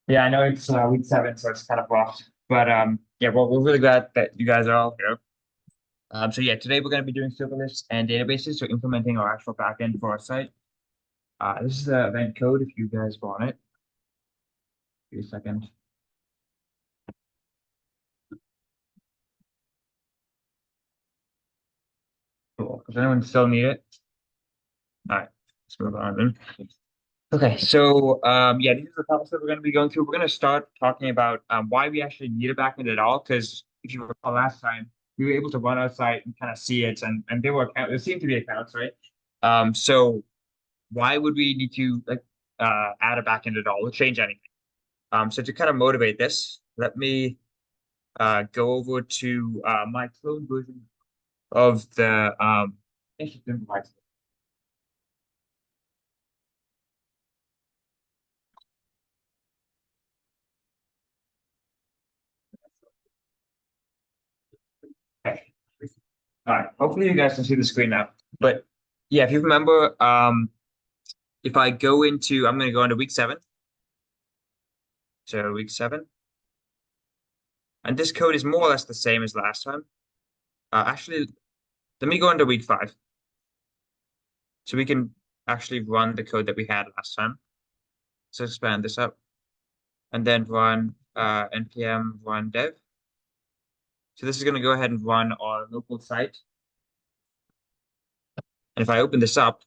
Yeah, I know it's week 7, so it's kind of rough. But yeah, well, we're really glad that you guys are all here. So yeah, today we're going to be doing serverless and databases, so implementing our actual backend for our site. This is the event code if you guys want it. Give me a second. Cool. Does anyone still need it? All right, let's move on then. Okay, so yeah, these are the topics that we're going to be going through. We're going to start talking about why we actually need a backend at all. Because if you recall last time, we were able to run our site and kind of see it, and there seemed to be accounts, right? So why would we need to add a backend at all or change anything? So to kind of motivate this, let me go over to my clone version of the interesting device. Okay. All right. Hopefully you guys can see the screen now. But yeah, if you remember, if I go into, I'm going to go into week 7. So week 7, and this code is more or less the same as last time. Actually, let me go into week 5, so we can actually run the code that we had last time. So expand this up, and then run npm run dev. So this is going to go ahead and run our local site. And if I open this up,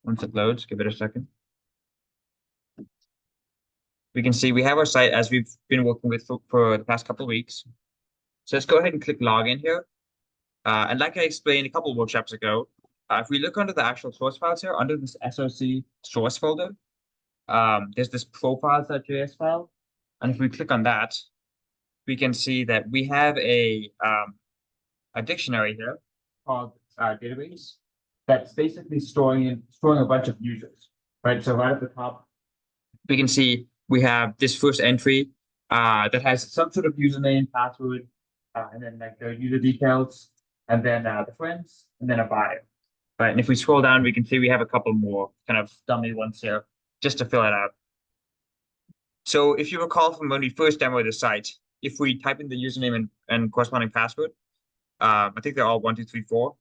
once it loads, give it a second. We can see we have our site as we've been working with for the past couple of weeks. So let's go ahead and click login here. And like I explained a couple of workshops ago, if we look under the actual source files here, under this SOC source folder, there's this profiles.js file. And if we click on that, we can see that we have a dictionary here called database that's basically storing a bunch of users, right? So right at the top, we can see we have this first entry that has some sort of username, password, and then like the user details, and then the friends, and then a bio. Right, and if we scroll down, we can see we have a couple more kind of dummy ones here just to fill it out. So if you recall from when we first demoed the site, if we type in the username and corresponding password, I think they're all 1234,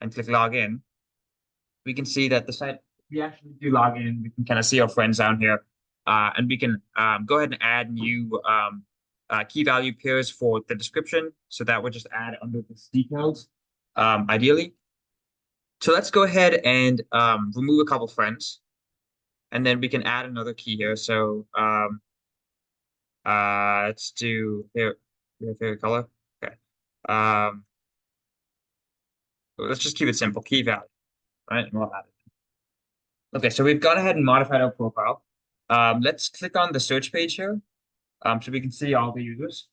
and click login, we can see that the site, we actually do log in, we can kind of see our friends down here, and we can go ahead and add new key value pairs for the description. So that would just add under this details, ideally. So let's go ahead and remove a couple friends, and then we can add another key here. So let's do here, favorite color. Okay. Um, let's just keep it simple, key value, right? And we'll add it. Okay, so we've gone ahead and modified our profile. Let's click on the search page here, so we can see all the users.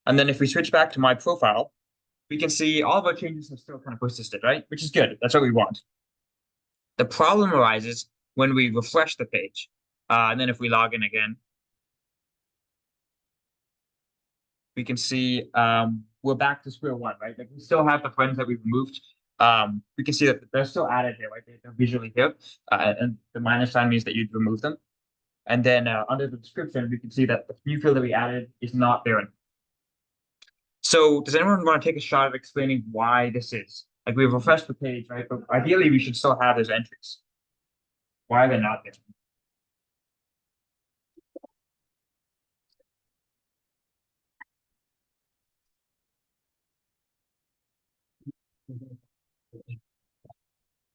And then if we switch back to my profile, we can see all of our changes have still kind of persisted, right? Which is good. That's what we want. The problem arises when we refresh the page. And then if we log in again, we can see we're back to square one, right? Like we still have the friends that we've removed. We can see that they're still added here, right? They're visually here. And the minus sign means that you'd remove them. And then under the description, we can see that the new field that we added is not there anymore. So does anyone want to take a shot at explaining why this is? Like we've refreshed the page, right? But ideally, we should still have those entries. Why are they not there?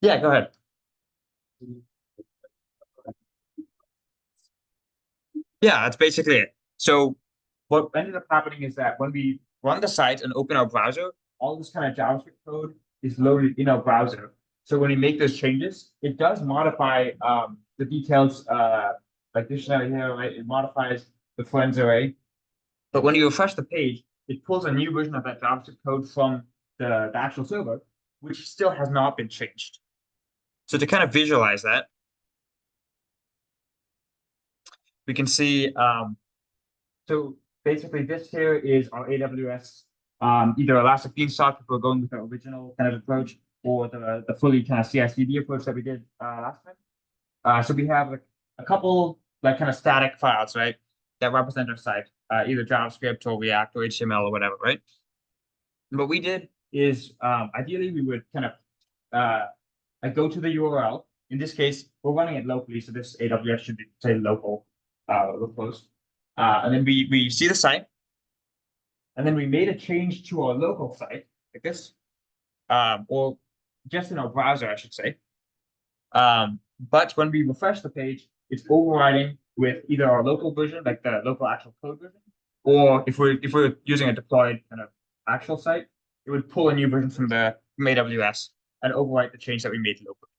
Yeah, go ahead. Yeah, that's basically it. So what ended up happening is that when we run the site and open our browser, all this kind of JavaScript code is loaded in our browser. So when we make those changes, it does modify the details, like dictionary here, right? It modifies the friends array. But when you refresh the page, it pulls a new version of that JavaScript code from the actual server, which still has not been changed. So to kind of visualize that, we can see so basically, this here is our AWS, either Elastic Beanstalk if we're going with the original kind of approach, or the fully kind of CI/CD approach that we did last time. So we have like a couple like kind of static files, right, that represent our site, either JavaScript or React or HTML or whatever, right? And what we did is ideally we would kind of like go to the URL. In this case, we're running it locally, so this AWS should be say local, localhost. And then we see the site, and then we made a change to our local site like this, or just in our browser, I should say. But when we refresh the page, it's overriding with either our local version, like the local actual code version, or if we're using a deployed kind of actual site, it would pull a new version from AWS and overwrite the change that we made locally.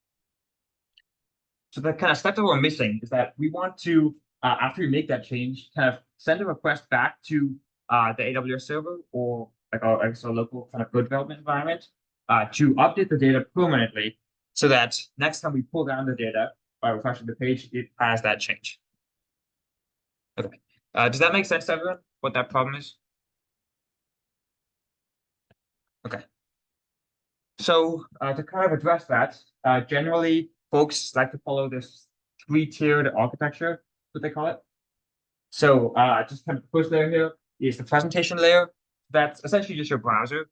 So the kind of step that we're missing is that we want to, after we make that change, kind of send a request back to the AWS server or like our local kind of code development environment to update the data permanently so that next time we pull down the data by refreshing the page, it has that change. Okay. Does that make sense to everyone, what that problem is? Okay. So to kind of address that, generally folks like to follow this three-tiered architecture, what they call it. So just kind of the first layer here is the presentation layer. That's essentially just your browser.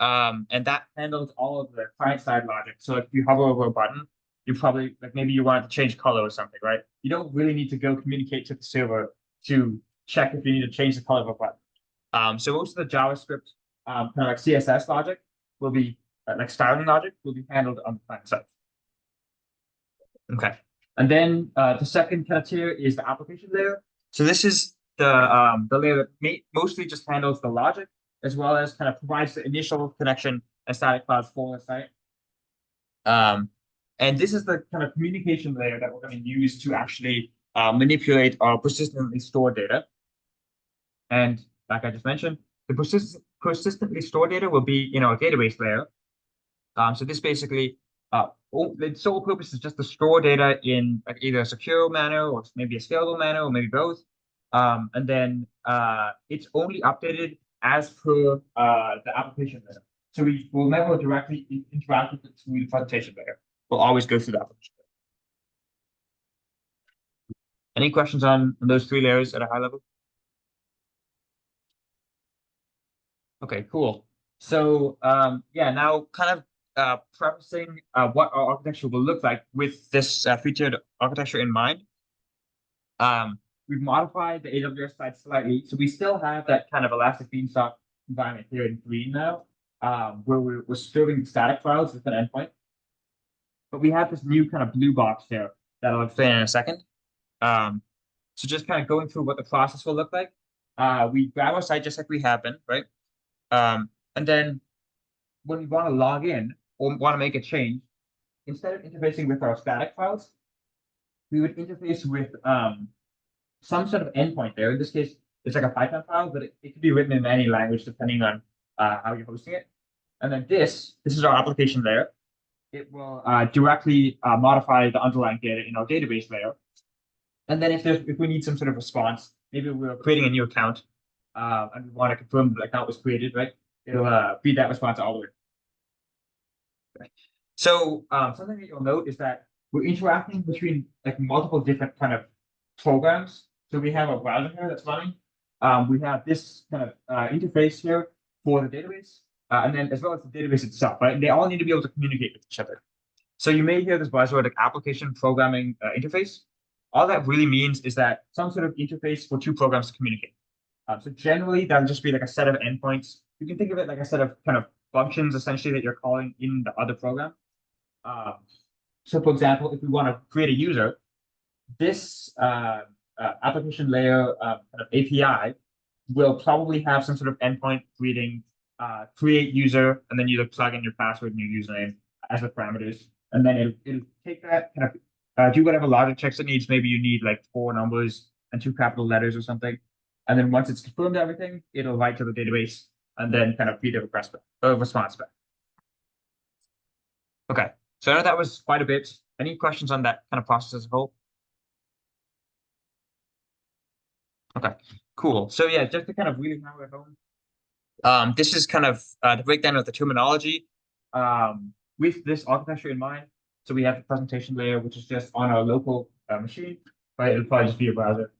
And that handles all of the client-side logic. So if you hover over a button, you probably like maybe you want to change color or something, right? You don't really need to go communicate to the server to check if you need to change the color of a button. So most of the JavaScript kind of like CSS logic will be like styling logic will be handled on the client side. Okay. And then the second kind of tier is the application layer. So this is the layer that mostly just handles the logic as well as kind of provides the initial connection and static files for the site. And this is the kind of communication layer that we're going to use to actually manipulate our persistently stored data. And like I just mentioned, the persistently stored data will be in our database layer. So this basically, its sole purpose is just to store data in like either a secure manner or maybe a scalable manner or maybe both. And then it's only updated as per the application layer. So we will never directly interact with it through the presentation layer. We'll always go through the application layer. Any questions on those three layers at a high level? Okay, cool. So yeah, now kind of prefacing what our architecture will look like with this featured architecture in mind. We've modified the AWS side slightly, so we still have that kind of elastic beanstalk environment here in green now, where we're storing static files with an endpoint. But we have this new kind of blue box here that I'll explain in a second. So just kind of going through what the process will look like. We grab our site just like we have been, right? And then when we want to log in or want to make a change, instead of interfacing with our static files, we would interface with some sort of endpoint there. In this case, it's like a Python file, but it could be written in any language depending on how you're hosting it. And then this is our application layer. It will directly modify the underlying data in our database layer. And then if we need some sort of response, maybe we're creating a new account and we want to confirm the account was created, right? It'll feed that response all the way. Okay. So something that you'll note is that we're interacting between like multiple different kind of programs. So we have a browser here that's running. We have this kind of interface here for the database, and then as well as the database itself, right? They all need to be able to communicate with each other. So you may hear this buzzword like application programming interface. All that really means is that some sort of interface for two programs to communicate. So generally, that'll just be like a set of endpoints. You can think of it like a set of kind of functions essentially that you're calling in the other program. So for example, if we want to create a user, this application layer kind of API will probably have some sort of endpoint reading create user, and then you plug in your password and your username as the parameters. And then it'll take that kind of do whatever logic checks it needs. Maybe you need like 4 numbers and 2 capital letters or something. And then once it's confirmed everything, it'll write to the database and then kind of feed a response back. Okay, so I know that was quite a bit. Any questions on that kind of process as a whole? Okay, cool. So yeah, just to kind of really hammer it home, this is kind of the breakdown of the terminology with this architecture in mind. So we have the presentation layer, which is just on our local machine. right? It'll probably just be a browser.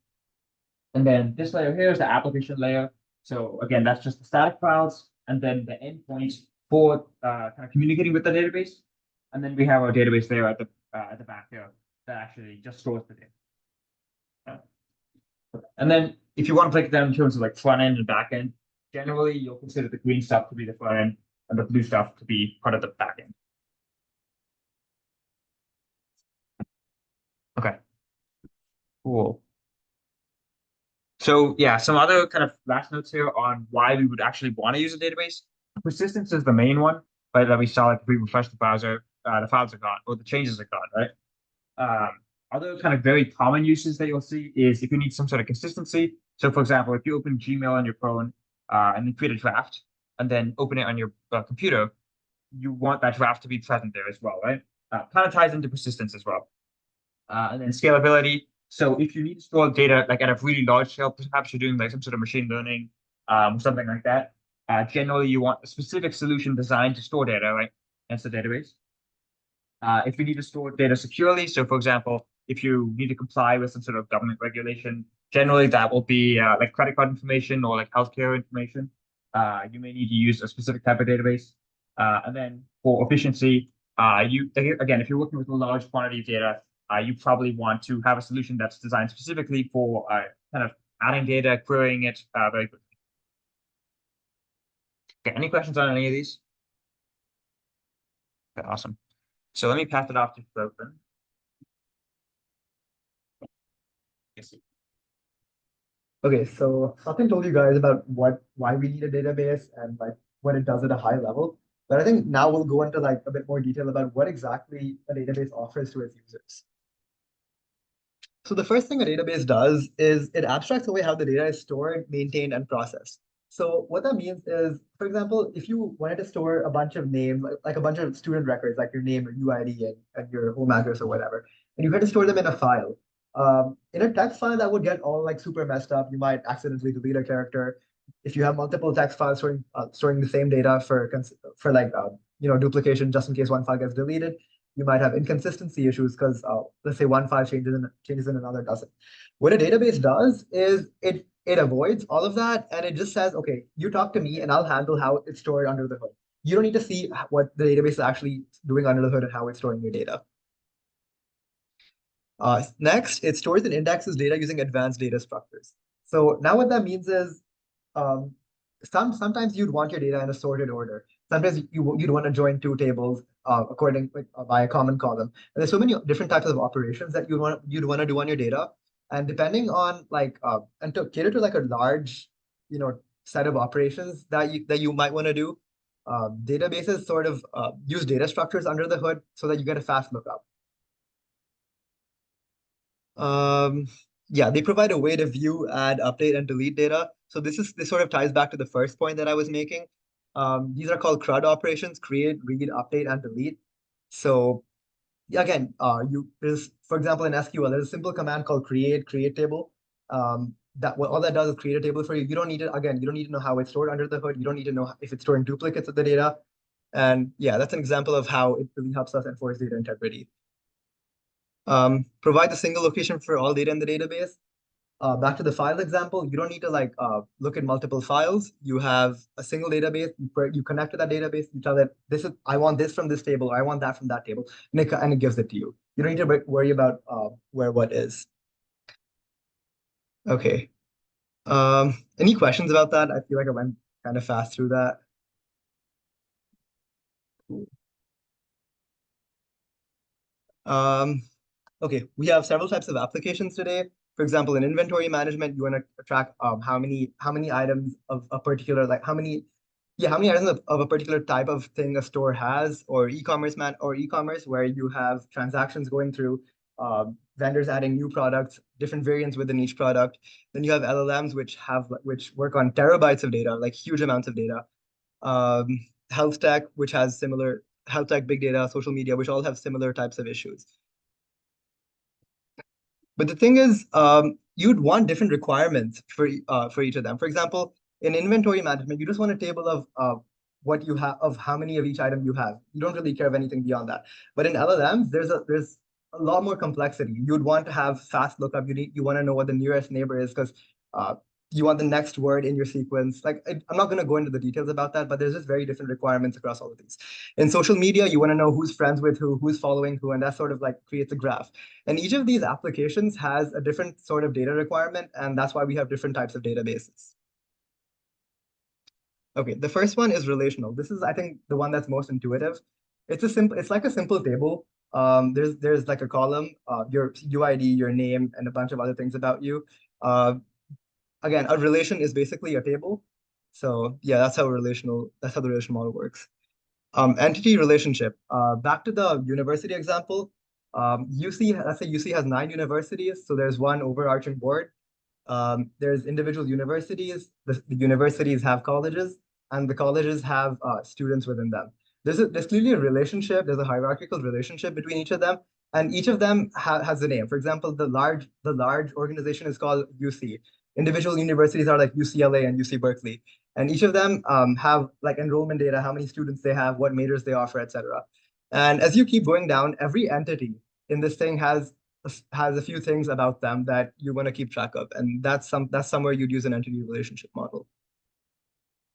And then this layer here is the application layer. So again, that's just the static files, and then the endpoint for kind of communicating with the database. And then we have our database layer at the back here that actually just stores the data. And then if you want to break it down in terms of like front end and back end, generally you'll consider the green stuff to be the front end and the blue stuff to be part of the back end. Okay, cool. So yeah, some other kind of last notes here on why we would actually want to use a database. Persistence is the main one, right? That we saw like if we refresh the browser, the files are gone or the changes are gone, right? Other kind of very common uses that you'll see is if you need some sort of consistency. So for example, if you open Gmail on your phone and then create a draft and then open it on your computer, you want that draft to be present there as well, right? Kind of ties into persistence as well. And then scalability. So if you need to store data like at a really large scale, perhaps you're doing like some sort of machine learning, something like that. Generally, you want a specific solution designed to store data, right? That's the database. If you need to store data securely, so for example, if you need to comply with some sort of government regulation, generally that will be like credit card information or like healthcare information. You may need to use a specific type of database. And then for efficiency, you again, if you're working with a large quantity of data, you probably want to have a solution that's designed specifically for kind of adding data, querying it very quickly. Okay, any questions on any of these? Okay, awesome. So let me pass it off to Slopen. Yes. Okay, so Satyan told you guys about why we need a database and like what it does at a high level. But I think now we'll go into like a bit more detail about what exactly a database offers to its users. So the first thing a database does is it abstracts away how the data is stored, maintained, and processed. So what that means is, for example, if you wanted to store a bunch of names, like a bunch of student records, like your name, your UID, and your home address or whatever, and you had to store them in a file. In a text file, that would get all like super messed up. You might accidentally delete a character. If you have multiple text files storing the same data for like duplication, just in case one file gets deleted, you might have inconsistency issues because let's say one file changes and another doesn't. What a database does is it avoids all of that and it just says, okay, you talk to me and I'll handle how it's stored under the hood. You don't need to see what the database is actually doing under the hood and how it's storing your data. Next, it stores and indexes data using advanced data structures. So now what that means is um, sometimes you'd want your data in a sorted order. Sometimes you'd want to join two tables according by a common column. And there's so many different types of operations that you'd want to do on your data. And depending on like and to cater to like a large, set of operations that you might want to do, databases sort of use data structures under the hood so that you get a fast lookup. Um, yeah, they provide a way to view, add, update, and delete data. So this sort of ties back to the first point that I was making. These are called CRUD operations: create, read, update, and delete. So yeah, again, there's for example in SQL, there's a simple command called create table. All that does is create a table for you. You don't need to again, you don't need to know how it's stored under the hood. You don't need to know if it's storing duplicates of the data. And yeah, that's an example of how it really helps us enforce data integrity. Provide a single location for all data in the database. Back to the file example, you don't need to like look at multiple files. You have a single database. You connect to that database. You tell it I want this from this table. Or I want that from that table, and it gives it to you. You don't need to worry about where what is. Okay. Any questions about that? I feel like I went kind of fast through that. Um, Okay, we have several types of applications today. For example, in inventory management, you want to track how many items of a particular like how many items of a particular type of thing a store has, or e-commerce where you have transactions going through, vendors adding new products, different variants within each product. Then you have LLMs which work on terabytes of data, like huge amounts of data. Um, Health tech, which has similar health tech, big data, social media, which all have similar types of issues. But the thing is, you'd want different requirements for each of them. For example, in inventory management, you just want a table of what you have of how many of each item you have. You don't really care of anything beyond that. But in LLMs, there's a lot more complexity. You'd want to have fast lookup. You want to know what the nearest neighbor is because you want the next word in your sequence. Like I'm not going to go into the details about that, but there's just very different requirements across all of these. In social media, you want to know who's friends with who, who's following who, and that sort of like creates a graph. And each of these applications has a different sort of data requirement, and that's why we have different types of databases. Okay, the first one is relational. This is, I think, the one that's most intuitive. It's like a simple table. There's like a column, your UID, your name, and a bunch of other things about you. Uh, Again, a relation is basically a table. So yeah, that's how the relational model works. Entity relationship. Back to the university example. UC, let's say UC has 9 universities, so there's one overarching board. There's individual universities. The universities have colleges, and the colleges have students within them. There's clearly a relationship. There's a hierarchical relationship between each of them, and each of them has a name. For example, the large organization is called UC. Individual universities are like UCLA and UC Berkeley, and each of them have like enrollment data, how many students they have, what majors they offer, etc. And as you keep going down, every entity in this thing has a few things about them that you want to keep track of, and that's somewhere you'd use an entity relationship model.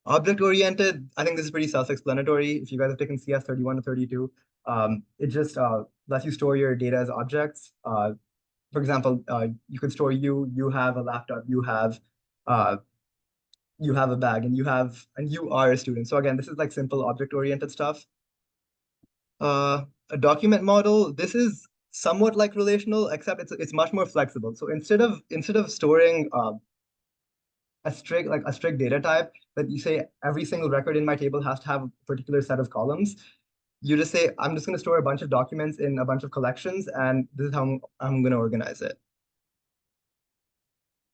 Object oriented, I think this is pretty self-explanatory. If you guys have taken CS 31 to 32, it just lets you store your data as objects. For example, you could store you have a laptop, uh, you have a bag, and you are a student. So again, this is like simple object oriented stuff. A document model, this is somewhat like relational, except it's much more flexible. So instead of storing a strict data type that you say every single record in my table has to have a particular set of columns, you just say I'm just going to store a bunch of documents in a bunch of collections, and this is how I'm going to organize it.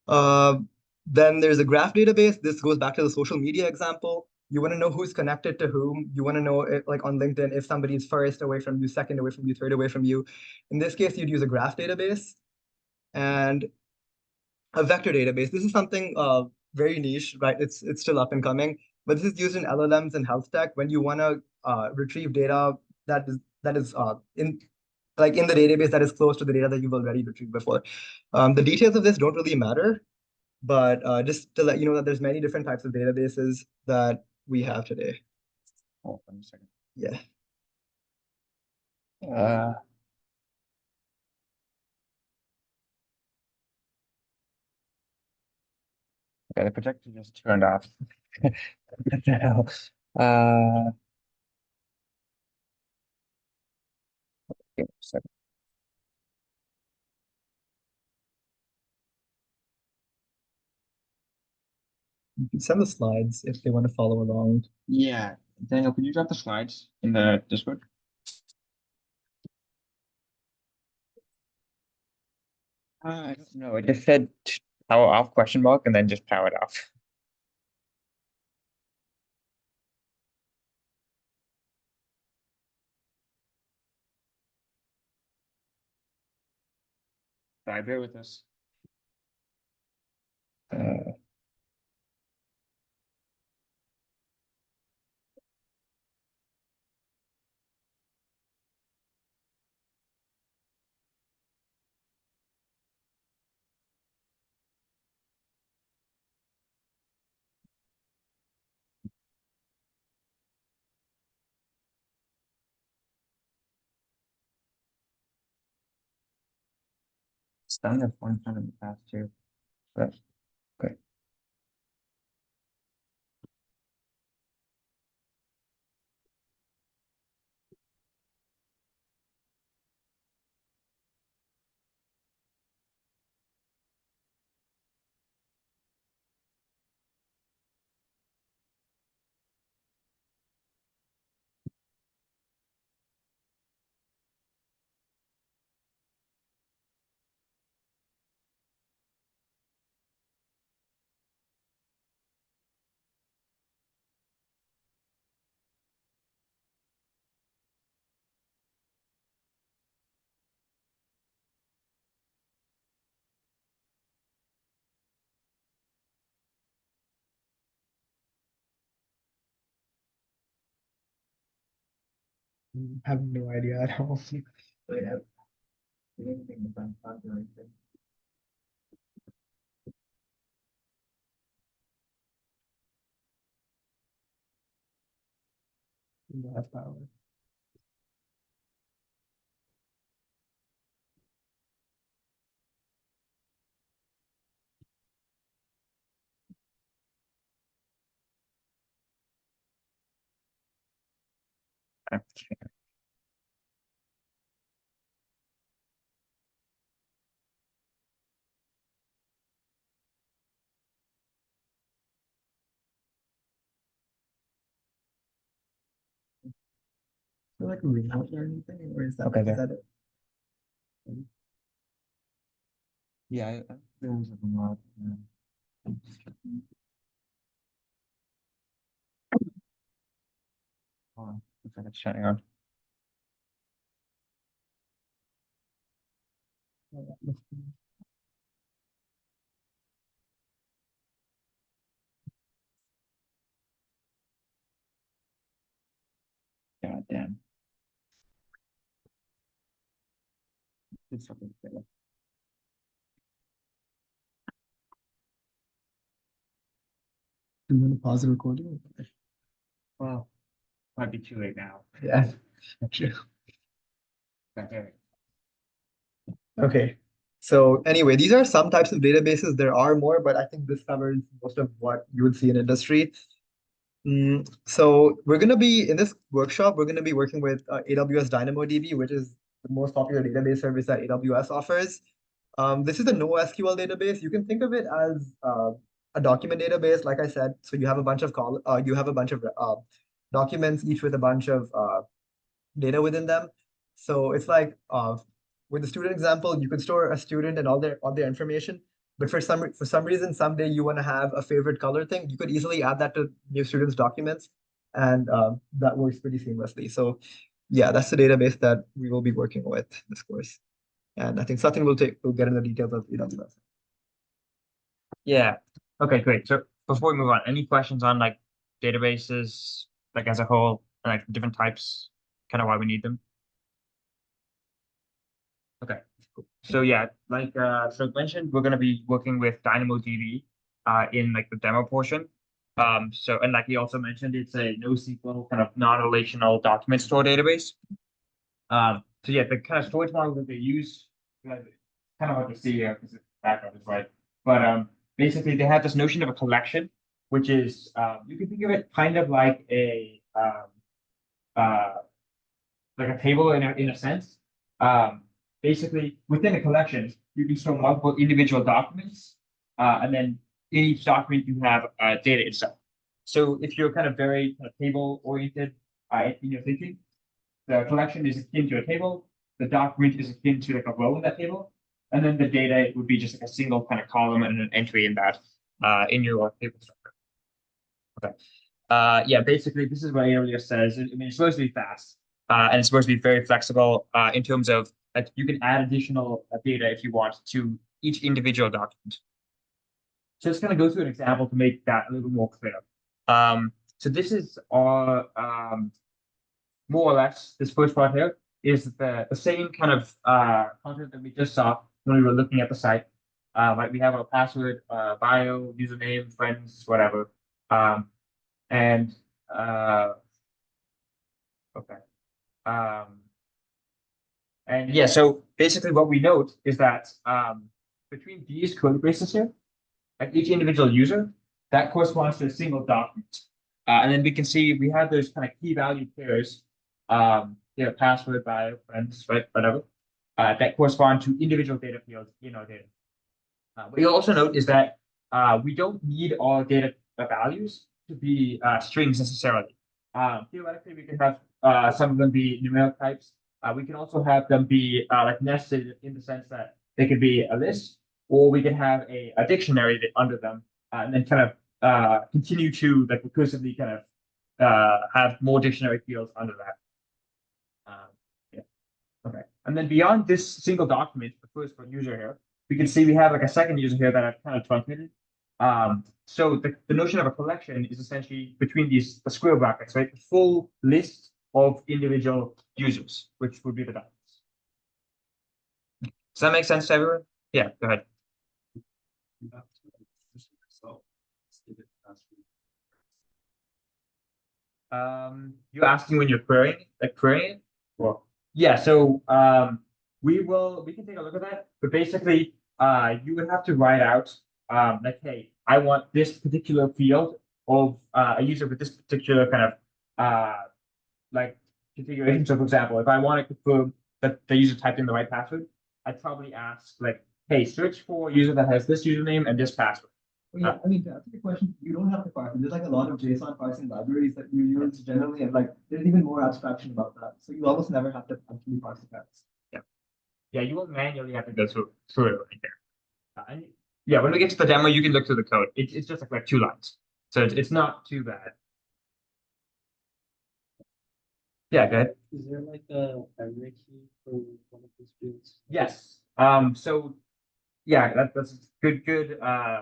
Uh, then there's a graph database. This goes back to the social media example. You want to know who's connected to whom. You want to know, if, like on LinkedIn, if somebody's first away from you, second away from you, third away from you. In this case, you'd use a graph database and a vector database. This is something very niche, right? It's still up and coming, but this is used in LLMs and health tech when you want to retrieve data that is in the database that is close to the data that you've already retrieved before. The details of this don't really matter, but just to let you know that there's many different types of databases that we have today. Hold on a second. Yeah. Uh, okay, the projector just turned off. What the hell? Give me a second. You can send the slides if they want to follow along. Yeah, Daniel, could you drop the slides in the Discord? I don't know. It just said power off question mark and then just powered off. Sorry, bear with us. It's done this one time in the past too. But okay. I have no idea at all. Yeah. That's power. Okay. Like a remote or anything, or is that, Okay, is there. that it? Yeah, there was a lot. Hold on. Looks like it's shutting on. God damn. It's something better. Do you want to pause the recording? Well, might be too late now. Yeah. True. Okay. Okay. So anyway, these are some types of databases. There are more, but I think this covers most of what you would see in industry. So we're going to be in this workshop, we're going to be working with AWS DynamoDB, which is the most popular database service that AWS offers. This is a NoSQL database. You can think of it as a document database, like I said. So you have a bunch of documents, each with a bunch of data within them. So it's like with the student example, you could store a student and all their information. But for some reason, someday you want to have a favorite color thing, you could easily add that to your students' documents, and that works pretty seamlessly. So yeah, that's the database that we will be working with this course. And I think Satyan will get into the details of AWS. Yeah. Okay, great. So before we move on, any questions on like databases, like as a whole, like different types, kind of why we need them? Okay. So yeah, like so mentioned, we're gonna be working with DynamoDB in like the demo portion. So and like he also mentioned, it's a NoSQL kind of non-relational document store database. So yeah, the kind of storage model that they use, kind of hard to see here because the background is right. But basically they have this notion of a collection, which is you can think of it kind of uh, like a table in a sense. Basically, within a collection, you can store multiple individual documents, and then in each document you have data itself. So if you're kind of very kind of table oriented in your thinking, the collection is akin to a table, the document is akin to like a row in that table, and then the data would be just like a single kind of column and an entry in that in your table structure. Okay. Yeah, basically, this is what AWS says. I mean, it's supposed to be fast, and it's supposed to be very flexible in terms of like you can add additional data if you want to each individual document. So let's kind of go through an example to make that a little more clear. So this is our more or less this first part here is the same kind of content that we just saw when we were looking at the site. Like we have our password, bio, username, friends, whatever. And okay. Um, and yeah, so basically what we note is that between these code bases here, like each individual user, that corresponds to a single document. And then we can see we have those kind of key value pairs, password, bio, friends, right, whatever, that correspond to individual data fields in our data. What you'll also note is that we don't need all data values to be strings necessarily. Theoretically, we can have some of them be numeric types. We can also have them be like nested in the sense that they could be a list, or we can have a dictionary under them, and then kind of continue to like recursively kind of have more dictionary fields under that. Um, yeah. Okay. And then beyond this single document, the first user here, we can see we have like a second user here that I've kind of truncated. So the notion of a collection is essentially between these the square brackets, right? The full list of individual users, which would be the documents. Does that make sense to everyone? Yeah, go ahead. You're asking when you're querying it? Well, yeah, so we can take a look at that, but basically you would have to write out like, hey, I want this particular field of a user with this particular kind of like configuration. So for example, if I want to confirm that the user typed in the right password, I'd probably ask like, hey, search for a user that has this username and this password. Yeah, I mean, to answer your question, you don't have to parse it. There's like a lot of JSON parsing libraries that you use generally, and like there's even more abstraction about that. So you almost never have to actually parse the text. Yeah, you will manually have to go through it right there. And yeah, when we get to the demo, you can look through the code. It's just like 2 lines. So it's not too bad. Yeah, go ahead. Is there like a primary key for one of these fields? Yes. So yeah, that's a good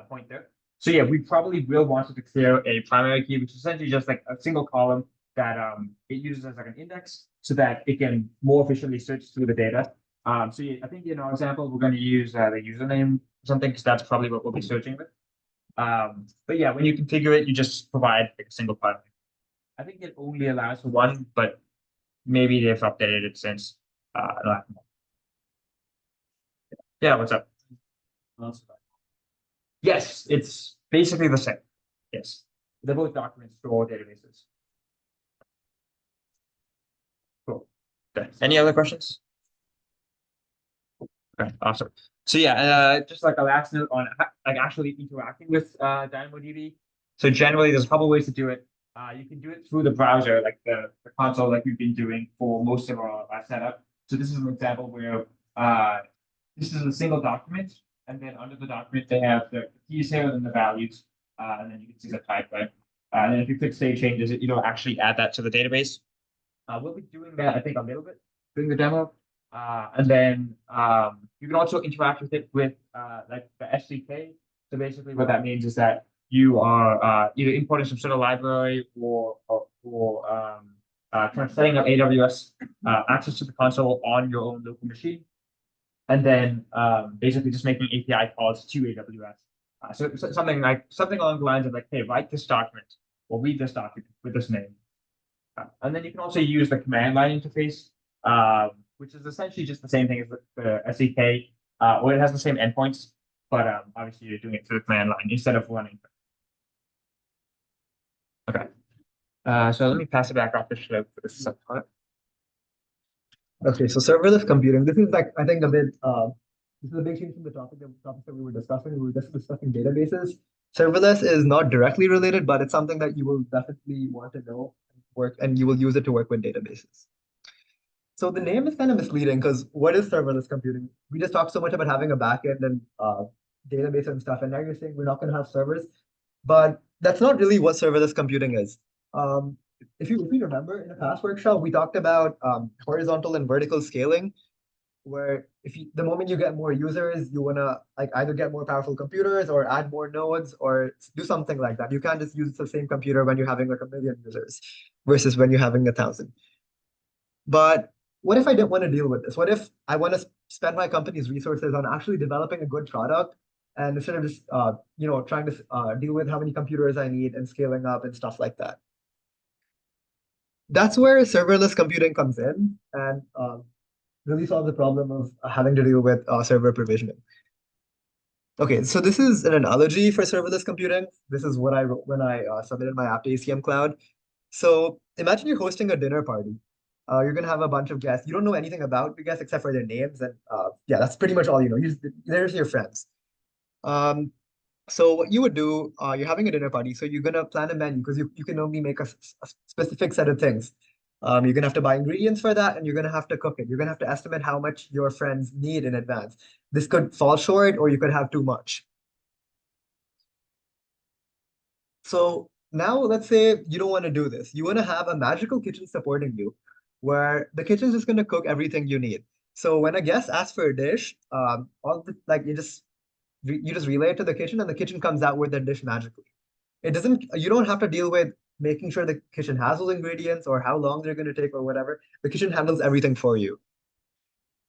point there. So yeah, we probably will want to declare a primary key, which is essentially just like a single column that it uses as like an index so that it can more efficiently search through the data. So yeah, I think in our example, we're going to use the username or something because that's probably what we'll be searching with. But yeah, when you configure it, you just provide like a single primary. I think it only allows for one, but maybe they've updated it since. Yeah, what's up? Yes, it's basically the same. Yes, they're both document store databases. Cool. Okay. Any other questions? Okay, awesome. So yeah, just like a last note on like actually interacting with DynamoDB. So generally, there's a couple ways to do it. You can do it through the browser, like the console, like we've been doing for most of our setup. So this is an example where this is a single document, and then under the document they have the keys here and the values, and then you can see the type, right? And then if you click save changes, it'll actually add that to the database. We'll be doing that, I think, a little bit during the demo. And then you can also interact with it with like the SDK. So basically what that means is that you are either importing some sort of library or kind of setting up AWS access to the console on your own local machine. And then basically just making API calls to AWS. So something along the lines of like, hey, write this document or read this document with this name. And then you can also use the command line interface, which is essentially just the same thing as the SDK, or it has the same endpoints, but obviously you're doing it through the command line instead of running. Okay. So let me pass it back off to Shlomo for this subpart. Okay, so serverless computing. This is like I think a bit. This is a big change from the topic that we were discussing. We were just discussing databases. Serverless is not directly related, but it's something that you will definitely want to know work, and you will use it to work with databases. So the name is kind of misleading because what is serverless computing? We just talked so much about having a backend and database and stuff, and now you're saying we're not going to have servers, but that's not really what serverless computing is. If you remember in the past workshop, we talked about horizontal and vertical scaling, where the moment you get more users, you wanna like either get more powerful computers or add more nodes or do something like that. You can't just use the same computer when you're having like 1 million users versus when you're having 1,000. But what if I didn't want to deal with this? What if I want to spend my company's resources on actually developing a good product and instead of just trying to deal with how many computers I need and scaling up and stuff like that? That's where serverless computing comes in and really solve the problem of having to deal with server provisioning. Okay, so this is an analogy for serverless computing. This is what I wrote when I submitted my app to ACM Cloud. So imagine you're hosting a dinner party. You're gonna have a bunch of guests. You don't know anything about the guests except for their names, and yeah, that's pretty much all you know. There's your friends. Um, so what you would do, you're having a dinner party, so you're gonna plan a menu because you can only make a specific set of things. You're gonna have to buy ingredients for that, and you're gonna have to cook it. You're gonna have to estimate how much your friends need in advance. This could fall short, or you could have too much. So now let's say you don't want to do this. You want to have a magical kitchen supporting you, where the kitchen's just gonna cook everything you need. So when a guest asks for a dish, all the like you just relay it to the kitchen, and the kitchen comes out with the dish magically. It doesn't. You don't have to deal with making sure the kitchen has those ingredients or how long they're going to take or whatever. The kitchen handles everything for you.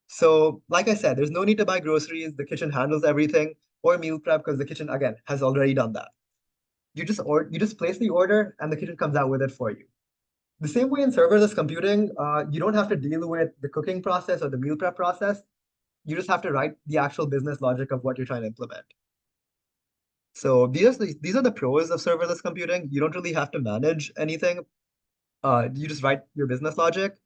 So, like I said, there's no need to buy groceries. The kitchen handles everything, or meal prep because the kitchen again has already done that. You just place the order and the kitchen comes out with it for you. The same way in serverless computing, you don't have to deal with the cooking process or the meal prep process. You just have to write the actual business logic of what you're trying to implement. So these are the pros of serverless computing. You don't really have to manage anything. You just write your business logic.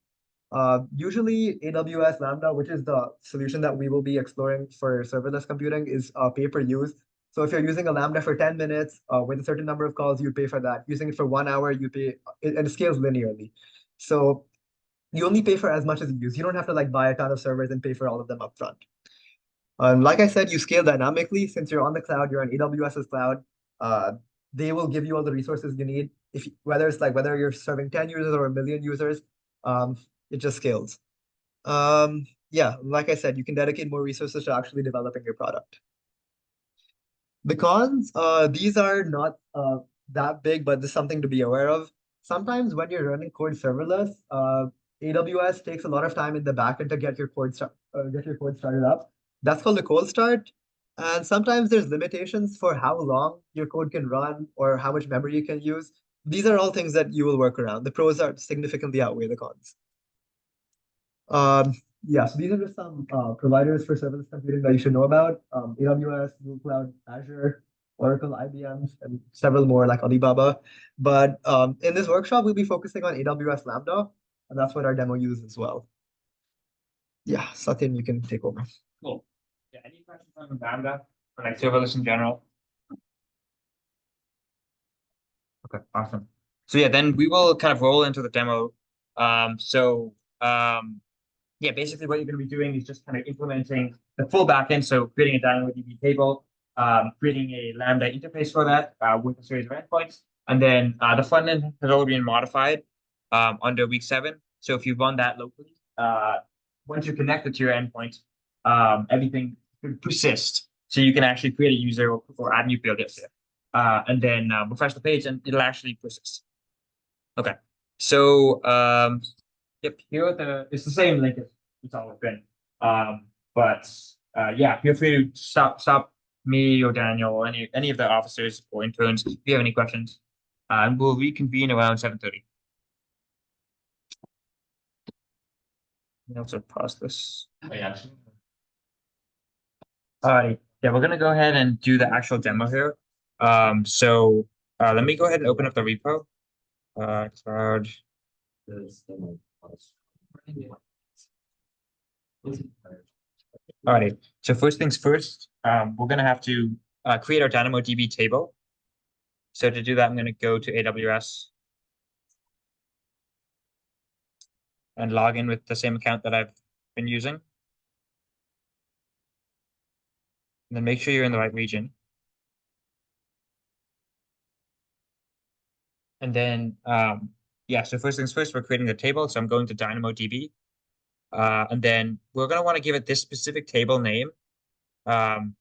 Usually AWS Lambda, which is the solution that we will be exploring for serverless computing, is pay per use. So if you're using a Lambda for 10 minutes with a certain number of calls, you pay for that. Using it for 1 hour, you pay, and it scales linearly. So you only pay for as much as you use. You don't have to like buy a ton of servers and pay for all of them upfront. Like I said, you scale dynamically since you're on the cloud, you're on AWS's cloud. Uh, they will give you all the resources you need. If whether you're serving 10 users or a million users, um, it just scales. Yeah, like I said, you can dedicate more resources to actually developing your product. The cons, these are not that big, but this is something to be aware of. Sometimes when you're running code serverless, AWS takes a lot of time in the backend to get your code started up. That's called a cold start. And sometimes there's limitations for how long your code can run or how much memory you can use. These are all things that you will work around. The pros are significantly outweigh the cons. Yeah, so these are just some providers for serverless computing that you should know about. AWS, Google Cloud, Azure, Oracle, IBM, and several more like Alibaba. But in this workshop, we'll be focusing on AWS Lambda, and that's what our demo uses as well. Yeah, Satyan, you can take over. Cool. Yeah, any questions on Lambda or like serverless in general? Okay, awesome. So yeah, then we will kind of roll into the demo. Yeah, basically what you're going to be doing is just kind of implementing the full backend. So creating a DynamoDB table, creating a Lambda interface for that with a series of endpoints. And then the front end has already been modified under week 7. So if you run that locally, once you connect it to your endpoint, everything should persist. So you can actually create a user or add new fields here. And then refresh the page and it'll actually persist. Okay. So yep, here it's the same link as it's always been. But yeah, feel free to stop me or Daniel or any of the officers or interns if you have any questions. And we'll reconvene around 7:30. Also pause this. Oh, yeah. Alrighty. Yeah, we're gonna go ahead and do the actual demo here. Let me go ahead and open up the repo. Cloud. Alrighty. So first things first, we're gonna have to create our DynamoDB table. So to do that, I'm gonna go to AWS and log in with the same account that I've been using. And then make sure you're in the right region. And then, yeah, so first things first, we're creating the table. So I'm going to DynamoDB. And then we're going to want to give it this specific table name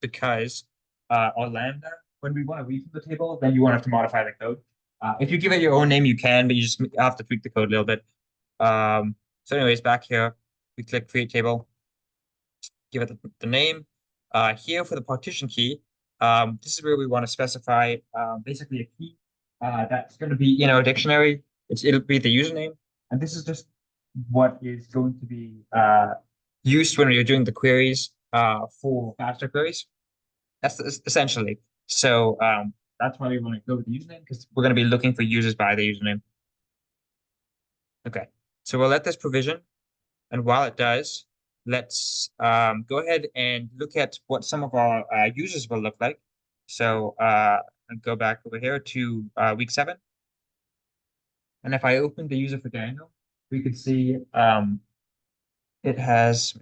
because our Lambda, when we want to read from the table, then you won't have to modify the code. If you give it your own name, you can, but you just have to tweak the code a little bit. So anyways, back here, we click create table, give it the name. Here for the partition key, this is where we want to specify basically a key that's going to be in our dictionary. It'll be the username, and this is just what is going to be used when you're doing the queries for faster queries. That's essentially. So that's why we want to go with the username because we're going to be looking for users by the username. Okay, so we'll let this provision, and while it does, let's go ahead and look at what some of our users will look like. So go back over here to week 7. And if I open the user for Daniel, we could see it has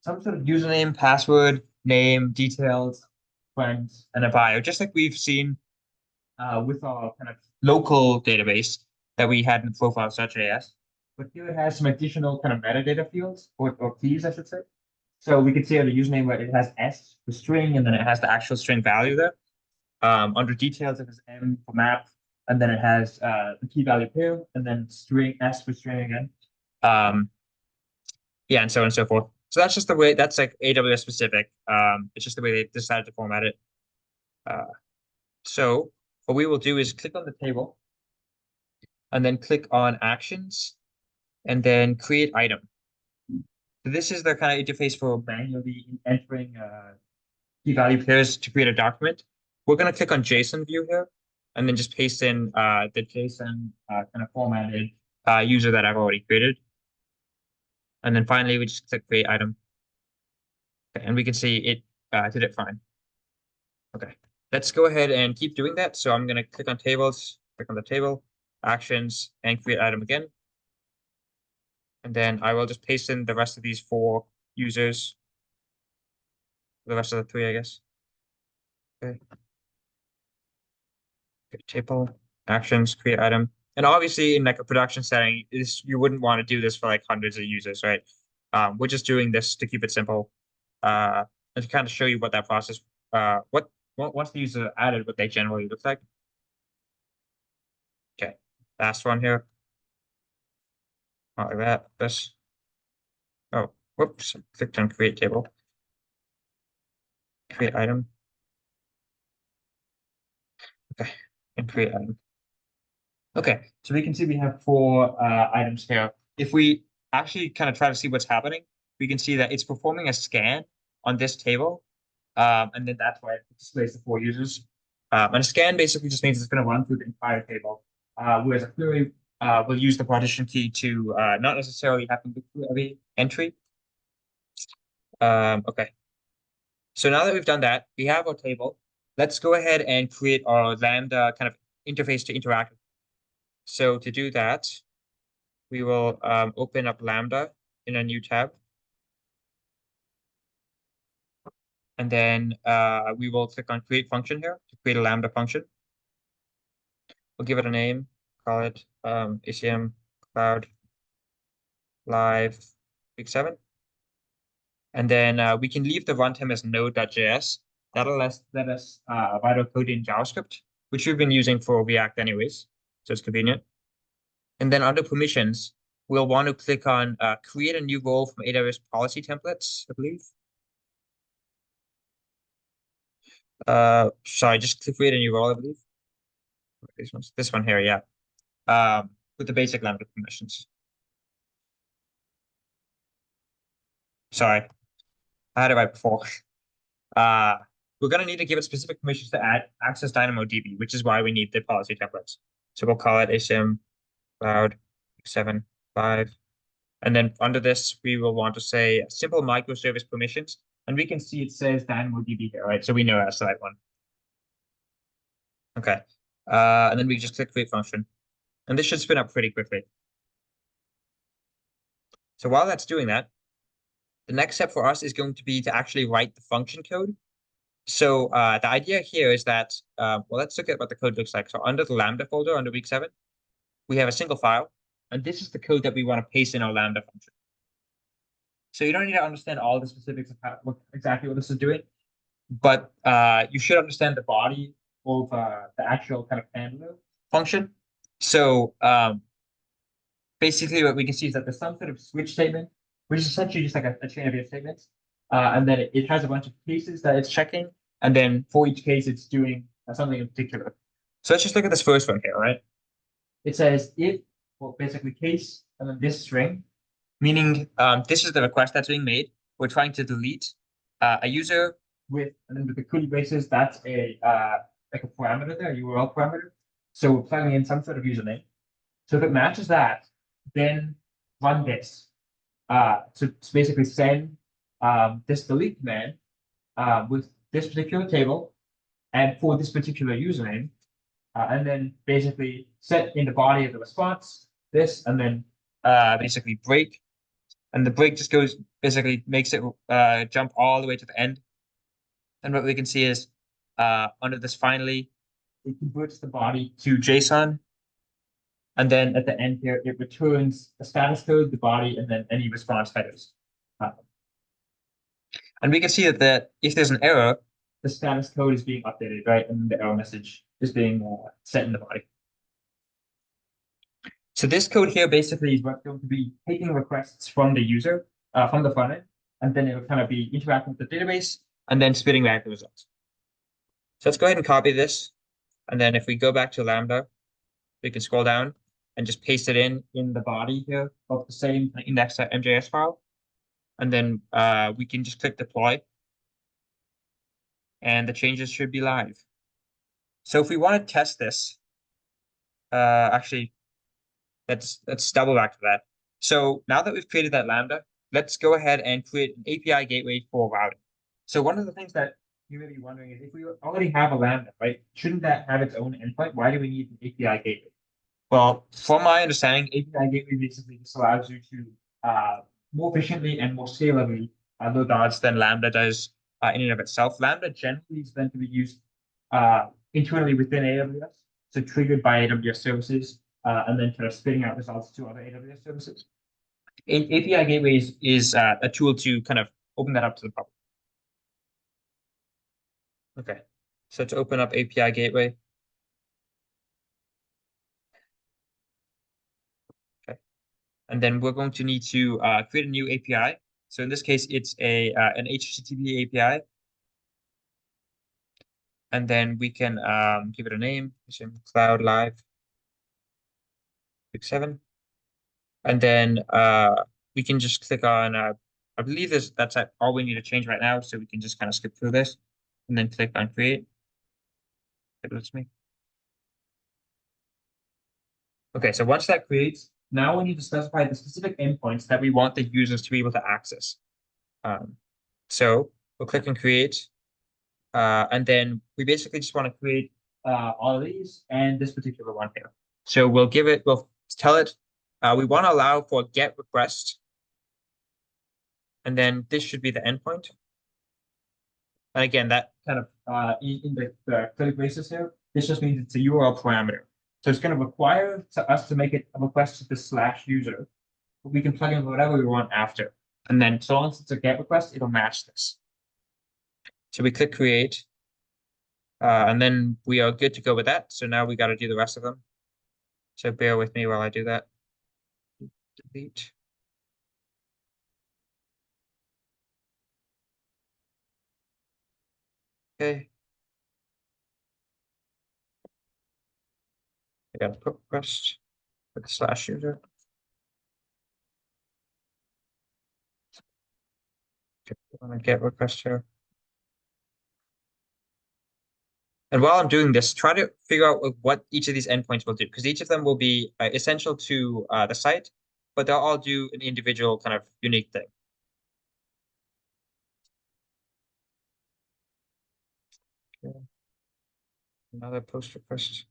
some sort of username, password, name, details, friends, and a bio, just like we've seen with our kind of local database that we had in profile.js. But here it has some additional kind of metadata fields or keys, I should say. So we can see on the username where it has S for string, and then it has the actual string value there. Under details, it has M for map, and then it has the key value pair, and then string S for string again. Yeah, and so on and so forth. So that's just the way, that's like AWS specific. It's just the way they decided to format it. So what we will do is click on the table and then click on actions and then create item. So this is the kind of interface for manually entering key value pairs to create a document. We're going to click on JSON view here and then just paste in the JSON kind of formatted user that I've already created. And then finally, we just click create item. Okay, and we can see it did it fine. Okay, let's go ahead and keep doing that. So I'm going to click on tables, click on the table, actions, and create item again. And then I will just paste in the rest of these 4 users, the rest of the 3, I guess. Okay. Table, actions, create item. And obviously in like a production setting, you wouldn't want to do this for like hundreds of users, right? We're just doing this to keep it simple. And to kind of show you what that process, once the user added, what they generally look like. Okay, last one here. Not like that. This. Oh, whoops! Clicked on create table. Create item. Okay, and create item. Okay, so we can see we have 4 items here. If we actually kind of try to see what's happening, we can see that it's performing a scan on this table, and then that's why it displays the 4 users. And a scan basically just means it's going to run through the entire table, whereas a query will use the partition key to not necessarily have to look through every entry. Okay, so now that we've done that, we have our table. Let's go ahead and create our Lambda kind of interface to interact with. So to do that, we will open up Lambda in a new tab. And then we will click on create function here to create a Lambda function. We'll give it a name, call it ACM Cloud Live Week 7. And then we can leave the runtime as node.js. That'll let us write our code in JavaScript, which we've been using for React anyways, so it's convenient. And then under permissions, we'll want to click on create a new role from AWS policy templates, I believe. Sorry, just click create a new role, I believe. This one here, yeah. With the basic Lambda permissions. Sorry, I had it right before. We're gonna need to give it specific permissions to add access DynamoDB, which is why we need the policy templates. So we'll call it ACM Cloud 7.5. And then under this, we will want to say simple microservice permissions. And we can see it says DynamoDB here, right? So we know that's the right one. Okay. And then we just click create function. And this should spin up pretty quickly. So while that's doing that, the next step for us is going to be to actually write the function code. So the idea here is that, well, let's look at what the code looks like. So under the Lambda folder, under week 7, we have a single file. And this is the code that we want to paste in our Lambda function. So you don't need to understand all the specifics of exactly what this is doing, but you should understand the body of the actual kind of handler function. So basically what we can see is that there's some sort of switch statement, which is essentially just like a chain of if statements. And then it has a bunch of cases that it's checking. And then for each case, it's doing something in particular. So let's just look at this first one here, right? It says if, well, basically case, and then this string, meaning this is the request that's being made. We're trying to delete a user with, and then with the curly braces, that's a like a parameter there, a URL parameter. So we're plugging in some sort of username. So if it matches that, then run this. So it's basically send this delete command with this particular table and for this particular username, and then basically set in the body of the response this, and then basically break. And the break just goes, basically makes it jump all the way to the end. And what we can see is under this finally, it converts the body to JSON. And then at the end here, it returns a status code, the body, and then any response headers. And we can see that if there's an error, the status code is being updated, right? And the error message is being set in the body. So this code here basically is what's going to be taking requests from the user from the front end, and then it'll kind of be interacting with the database and then spitting back the results. So let's go ahead and copy this. And then if we go back to Lambda, we can scroll down and just paste it in the body here of the same index.mjs file. And then we can just click deploy. And the changes should be live. So if we want to test this, actually, let's double back to that. So now that we've created that Lambda, let's go ahead and create an API gateway for routing. So one of the things that you may be wondering is if we already have a Lambda, right? Shouldn't that have its own endpoint? Why do we need an API gateway? Well, from my understanding, API gateway basically just allows you to more efficiently and more scalably load odds than Lambda does in and of itself. Lambda generally is meant to be used internally within AWS, so triggered by AWS services, and then kind of spitting out results to other AWS services. API gateways is a tool to kind of open that up to the public. Okay, so to open up API gateway. Okay, and then we're going to need to create a new API. So in this case, it's an HTTP API. And then we can give it a name, Cloud Live 7. And then we can just click on, I believe that's all we need to change right now. So we can just kind of skip through this and then click on create. It lets me. Okay, so once that creates, now we need to specify the specific endpoints that we want the users to be able to access. So we'll click on create. And then we basically just want to create all of these and this particular one here. So we'll tell it, we want to allow for GET request. And then this should be the endpoint. And again, that kind of in the click basis here, this just means it's a URL parameter. So it's going to require us to make it a request to the /user, but we can plug in whatever we want after. And then so long as it's a GET request, it'll match this. So we click create. And then we are good to go with that. So now we got to do the rest of them. So bear with me while I do that. Delete. Okay. I got to put request with /user. Okay, I'm gonna get request here. And while I'm doing this, try to figure out what each of these endpoints will do, because each of them will be essential to the site, but they'll all do an individual kind of unique thing. Okay. Another post request.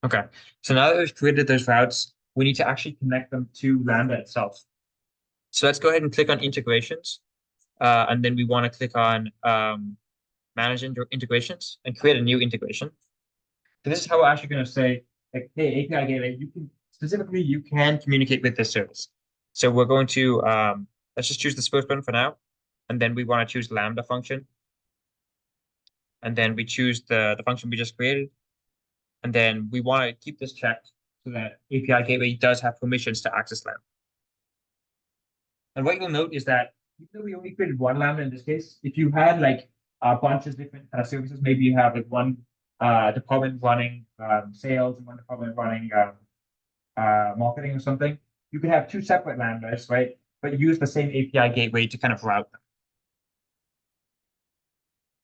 Okay, so now that we've created those routes, we need to actually connect them to Lambda itself. So let's go ahead and click on integrations. And then we want to click on manage integrations and create a new integration. So this is how we're actually going to say, like, hey, API gateway, you can communicate with this service. So we're going to, let's just choose this first button for now. And then we want to choose Lambda function. And then we choose the function we just created. And then we want to keep this checked so that API gateway does have permissions to access Lambda. And what you'll note is that even though we only created one Lambda in this case, if you had like a bunch of different kind of services, maybe you have like one department running sales and one department running marketing or something, you could have two separate Lambdas, right? But use the same API gateway to kind of route them.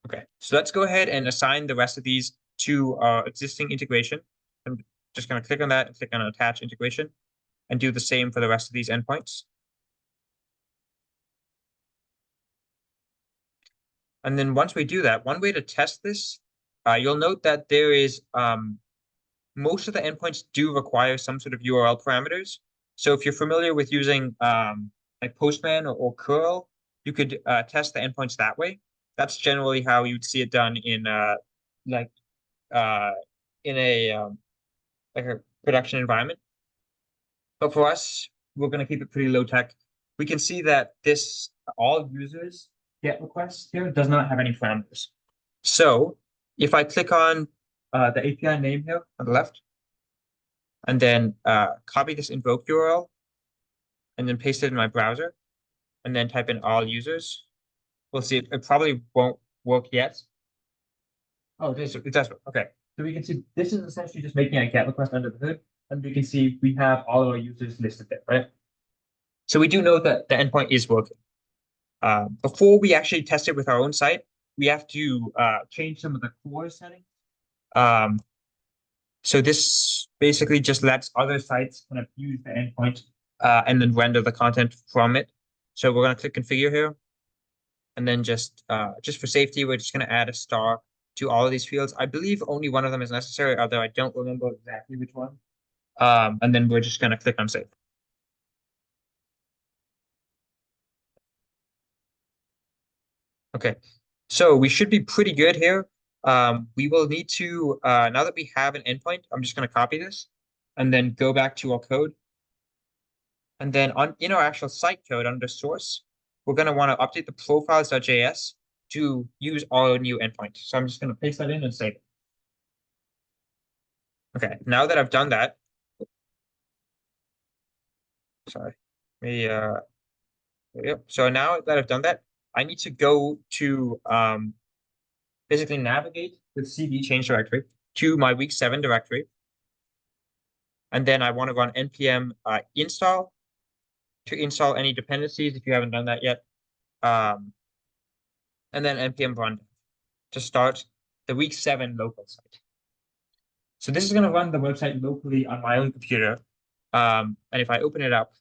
Okay, so let's go ahead and assign the rest of these to our existing integration. I'm just going to click on that and click on attach integration and do the same for the rest of these endpoints. And then once we do that, one way to test this, you'll note that there is most of the endpoints do require some sort of URL parameters. So if you're familiar with using like Postman or curl, you could test the endpoints that way. That's generally how you'd see it done in in a like a production environment. But for us, we're going to keep it pretty low tech. We can see that this all users get requests here does not have any parameters. So if I click on the API name here on the left, and then copy this invoke URL, and then paste it in my browser, and then type in all users, we'll see it probably won't work yet. Oh, it does work. Okay. So we can see this is essentially just making a GET request under the hood, and we can see we have all of our users listed there, right? So we do know that the endpoint is working. Before we actually test it with our own site, we have to change some of the core settings. So this basically just lets other sites kind of use the endpoint and then render the content from it. So we're going to click configure here. And then just for safety, we're just going to add a star to all of these fields. I believe only one of them is necessary, although I don't remember exactly which one. And then we're just going to click on save. Okay, so we should be pretty good here. We will need to, now that we have an endpoint, I'm just going to copy this and then go back to our code. And then in our actual site code under source, we're going to want to update the profiles.js to use our new endpoint. So I'm just going to paste that in and save it. Okay, now that I've done that, sorry, yep. So now that I've done that, I need to go to basically navigate the cd change directory to my week 7 directory. And then I want to run npm install to install any dependencies if you haven't done that yet. And then npm run to start the week 7 local site. So this is going to run the website locally on my own computer. And if I open it up,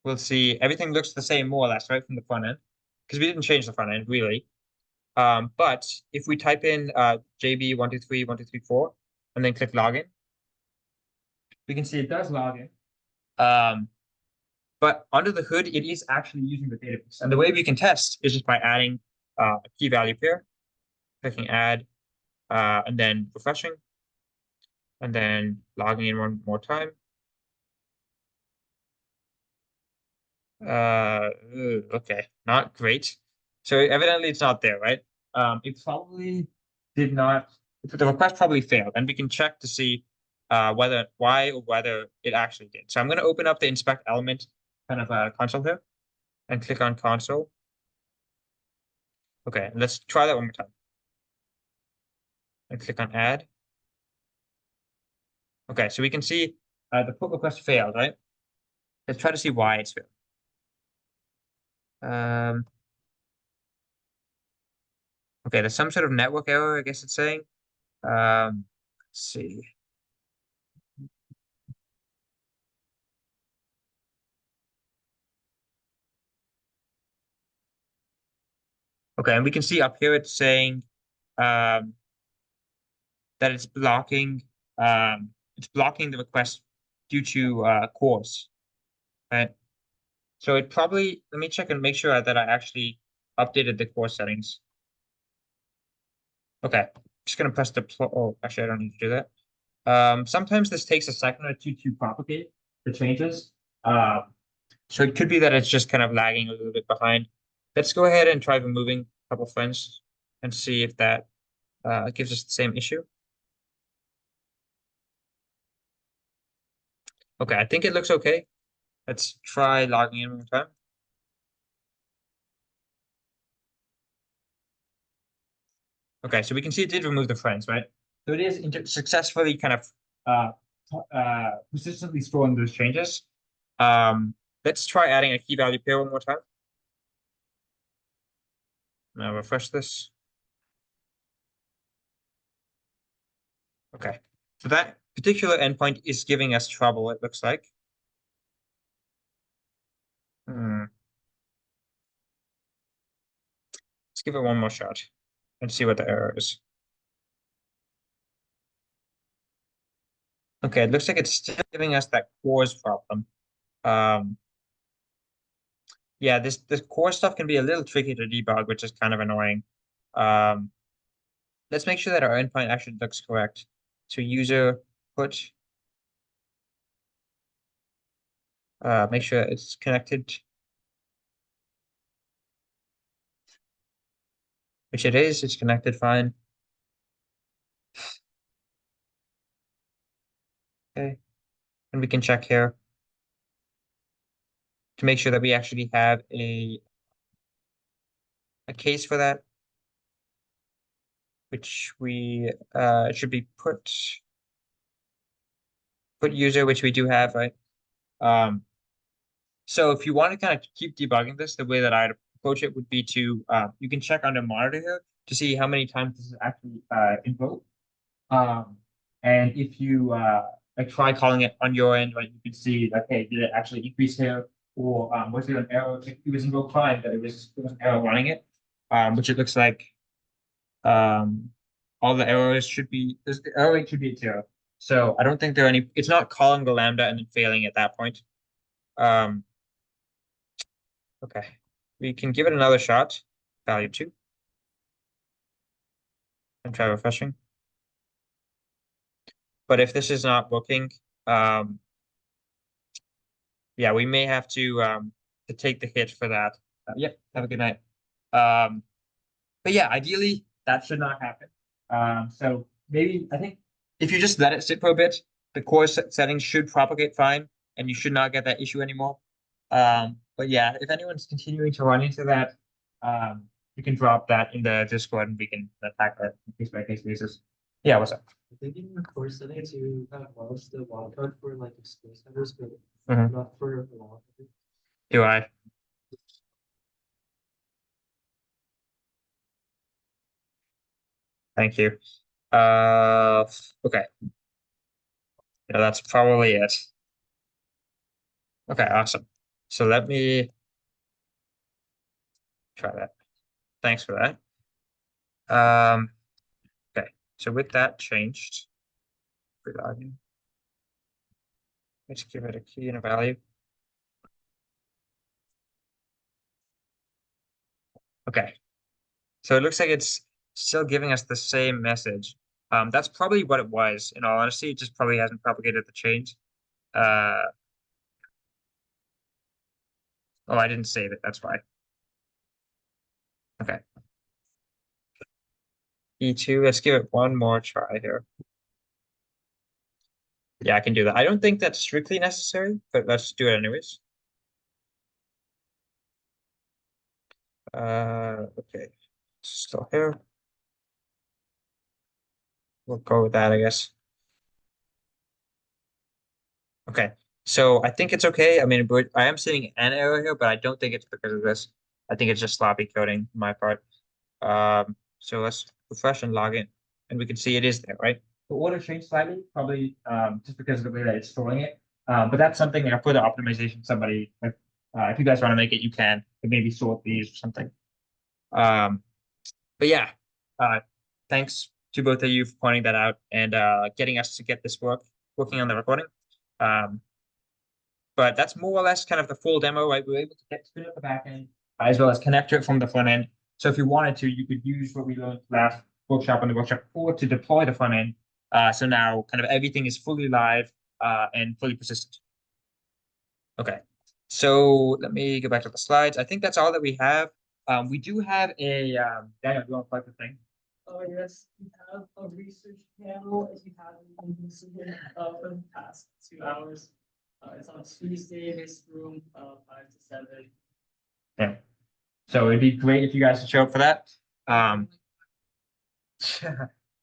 we'll see everything looks the same more or less, right, from the front end, because we didn't change the front end really. But if we type in JB123123 and then click login, we can see it does login. But under the hood, it is actually using the database. And the way we can test is just by adding a key value pair, clicking add, and then refreshing, and then logging in one more time. Okay, not great. So evidently it's not there, right? It probably did not, the request probably failed, and we can check to see why or whether it actually did. So I'm going to open up the inspect element kind of console here and click on console. Okay, let's try that one more time. And click on add. Okay, so we can see the pull request failed, right? Let's try to see why it's failed. Okay, there's some sort of network error, I guess it's saying. Let's see. Okay, and we can see up here it's saying that it's blocking the request due to cores, right? So it probably, let me check and make sure that I actually updated the core settings. Okay, just gonna press the oh, actually I don't need to do that. Sometimes this takes a second or two to propagate the changes. So it could be that it's just kind of lagging a little bit behind. Let's go ahead and try removing a couple friends and see if that gives us the same issue. Okay, I think it looks okay. Let's try logging in one more time. Okay, so we can see it did remove the friends, right? So it is successfully kind of persistently storing those changes. Let's try adding a key value pair one more time. Now refresh this. Okay, so that particular endpoint is giving us trouble, it looks like. Let's give it one more shot and see what the error is. Okay, it looks like it's still giving us that cores problem. Yeah, this core stuff can be a little tricky to debug, which is kind of annoying. let's make sure that our endpoint actually looks correct. So user put, make sure it's connected, which it is. It's connected fine. Okay, and we can check here to make sure that we actually have a case for that, which we it should be put user, which we do have, right? So if you want to kind of keep debugging this, the way that I'd approach it would be to you can check under monitor here to see how many times this is actually invoked. And if you like try calling it on your end, right, you can see like, hey, did it actually increase here, or was there an error? It was invoked fine, but it was an error running it, which it looks like all the errors should be the error rate should be at 0. So I don't think there are any. It's not calling the lambda and then failing at that point. Okay, we can give it another shot. Value 2, and try refreshing. But if this is not working, yeah, we may have to take the hit for that. Yep, have a good night. But yeah, ideally that should not happen. So maybe I think if you just let it sit for a bit, the core settings should propagate fine, and you should not get that issue anymore. But yeah, if anyone's continuing to run into that, you can drop that in the Discord and we can attack that on case by case basis. Yeah, what's up? I think in the core settings, you have lost the wildcard for like exposed headers, but Mhm. not for the long. Do I? Thank you. Okay. Yeah, that's probably it. Okay, awesome. So let me try that. Thanks for that. Okay, so with that changed, login. Let's give it a key and a value. Okay, so it looks like it's still giving us the same message. That's probably what it was, in all honesty. It just probably hasn't propagated the change. Oh, I didn't save it, that's why. Okay. E2, let's give it one more try here. Yeah, I can do that. I don't think that's strictly necessary, but let's do it anyways. Okay. Still here. We'll go with that, I guess. Okay. So I think it's okay. I mean, but I am seeing an error here, but I don't think it's because of this. I think it's just sloppy coding on my part. So let's refresh and log in, and we can see it is there, right? The order changed slightly, probably just because of the way that it's storing it. But that's something that for the optimization, somebody, like, if you guys want to make it, you can maybe sort these or something. But yeah, thanks to both of you for pointing that out and getting us to get this working on the recording. But that's more or less kind of the full demo, right? We were able to get spin up the back end as well as connect it from the front end. So if you wanted to, you could use what we learned last workshop and the workshop before to deploy the front end. So now kind of everything is fully live and fully persistent. Okay, so let me go back to the slides. I think that's all that we have. We do have a Daniel, do you want to plug the thing? Oh, yes, we have a research panel as you haven't been seeing for the past 2 hours. It's on Tuesday, this room, 5 to 7. Yeah. So it'd be great if you guys would show up for that. Yeah,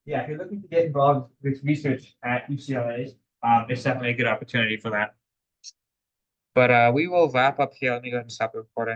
if you're looking to get involved with research at UCLA, it's definitely a good opportunity for that. But we will wrap up here. Let me go ahead and stop the recording.